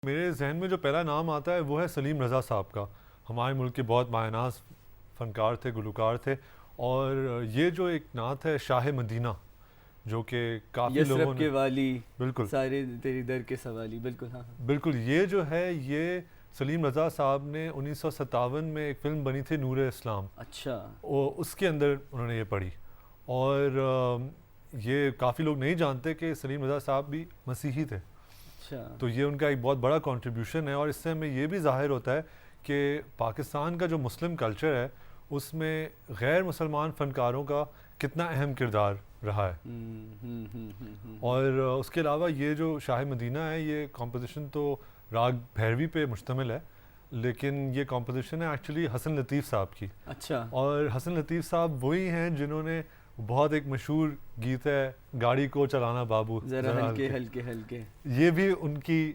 میرے ذہن میں جو پہلا نام آتا ہے وہ ہے سلیم رضا صاحب کا. ہمارے ملک کے بہت مایہ ناز فنکار تھے، گلوکار تھے. اور یہ جو ایک نعت ہے شاہ مدینہ، جو کہ کافی لوگوں یسرب نے کے والی بالکل سارے تیری در کے سوالی. بالکل ہاں ہاں بالکل یہ جو ہے یہ سلیم رضا صاحب نے 1957 میں ایک فلم بنی تھی نور اسلام، اچھا اس کے اندر انہوں نے یہ پڑھی. اور یہ کافی لوگ نہیں جانتے کہ سلیم رضا صاحب بھی مسیحی تھے، اچھا تو یہ ان کا ایک بہت بڑا کنٹریبیوشن ہے. اور اس سے ہمیں یہ بھی ظاہر ہوتا ہے کہ پاکستان کا جو مسلم کلچر ہے اس میں غیر مسلمان فنکاروں کا کتنا اہم کردار رہا ہے. اور اس کے علاوہ یہ جو شاہ مدینہ ہے یہ کمپوزیشن تو راگ بھیروی پہ مشتمل ہے، لیکن یہ کمپوزیشن ہے ایکچولی حسن لطیف صاحب کی. اچھا اور حسن لطیف صاحب وہی ہیں جنہوں نے بہت ایک مشہور گیت ہے گاڑی کو چلانا بابو ذرا ہلکے ہلکے ہلکے، یہ بھی ان کی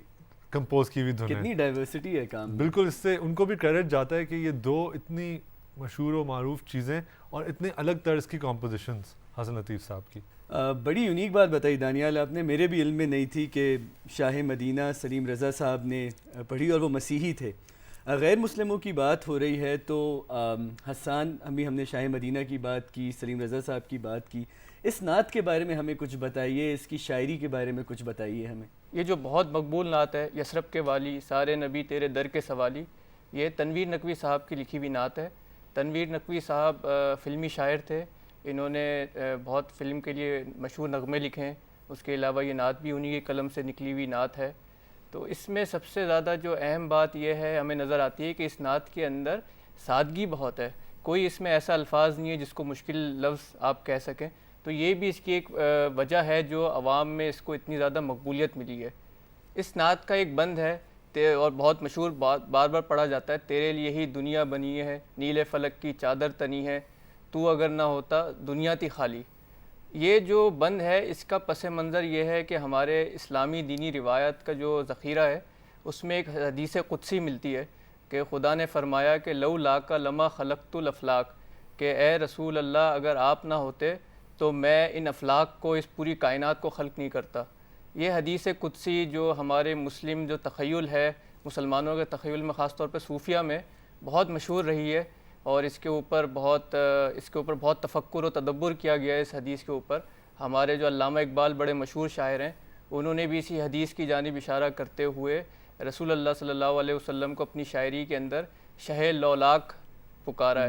کمپوز کی ہوئی دھن ہے. کتنی ڈائیورسٹی ہے کام میں. بالکل، اس سے ان کو بھی کریڈٹ جاتا ہے کہ یہ دو اتنی مشہور و معروف چیزیں اور اتنے الگ طرز کی کمپوزیشنز حسن لطیف صاحب کی. بڑی یونیک بات بتائی دانیال آپ نے، میرے بھی علم میں نہیں تھی کہ شاہ مدینہ سلیم رضا صاحب نے پڑھی اور وہ مسیحی تھے. غیر مسلموں کی بات ہو رہی ہے تو حسان ہم نے شاہ مدینہ کی بات کی، سلیم رضا صاحب کی بات کی. اس نعت کے بارے میں ہمیں کچھ بتائیے، اس کی شاعری کے بارے میں کچھ بتائیے ہمیں. یہ جو بہت مقبول نعت ہے یسرب کے والی سارے نبی تیرے در کے سوالی، یہ تنویر نقوی صاحب کی لکھی ہوئی نعت ہے. تنویر نقوی صاحب فلمی شاعر تھے، انہوں نے بہت فلم کے لیے مشہور نغمے لکھے ہیں. اس کے علاوہ یہ نعت بھی انہی کے قلم سے نکلی ہوئی نعت ہے. تو اس میں سب سے زیادہ جو اہم بات یہ ہے ہمیں نظر آتی ہے کہ اس نعت کے اندر سادگی بہت ہے. کوئی اس میں ایسا الفاظ نہیں ہے جس کو مشکل لفظ آپ کہہ سکیں. تو یہ بھی اس کی ایک وجہ ہے جو عوام میں اس کو اتنی زیادہ مقبولیت ملی ہے. اس نعت کا ایک بند ہے اور بہت مشہور، بار بار پڑھا جاتا ہے، تیرے لیے ہی دنیا بنی ہے، نیلے فلک کی چادر تنی ہے، تو اگر نہ ہوتا دنیا تھی خالی. یہ جو بند ہے اس کا پس منظر یہ ہے کہ ہمارے اسلامی دینی روایت کا جو ذخیرہ ہے اس میں ایک حدیث قدسی ملتی ہے کہ خدا نے فرمایا کہ لو لاک لما خلقت الافلاق، کہ اے رسول اللہ اگر آپ نہ ہوتے تو میں ان افلاق کو، اس پوری کائنات کو خلق نہیں کرتا. یہ حدیث قدسی جو ہمارے مسلم جو تخیل ہے، مسلمانوں کے تخیل میں خاص طور پہ صوفیہ میں بہت مشہور رہی ہے، اور اس کے اوپر بہت تفکر و تدبر کیا گیا ہے اس حدیث کے اوپر. ہمارے جو علامہ اقبال بڑے مشہور شاعر ہیں، انہوں نے بھی اسی حدیث کی جانب اشارہ کرتے ہوئے رسول اللہ صلی اللہ علیہ وسلم کو اپنی شاعری کے اندر شہ لولاک پکارا ہے.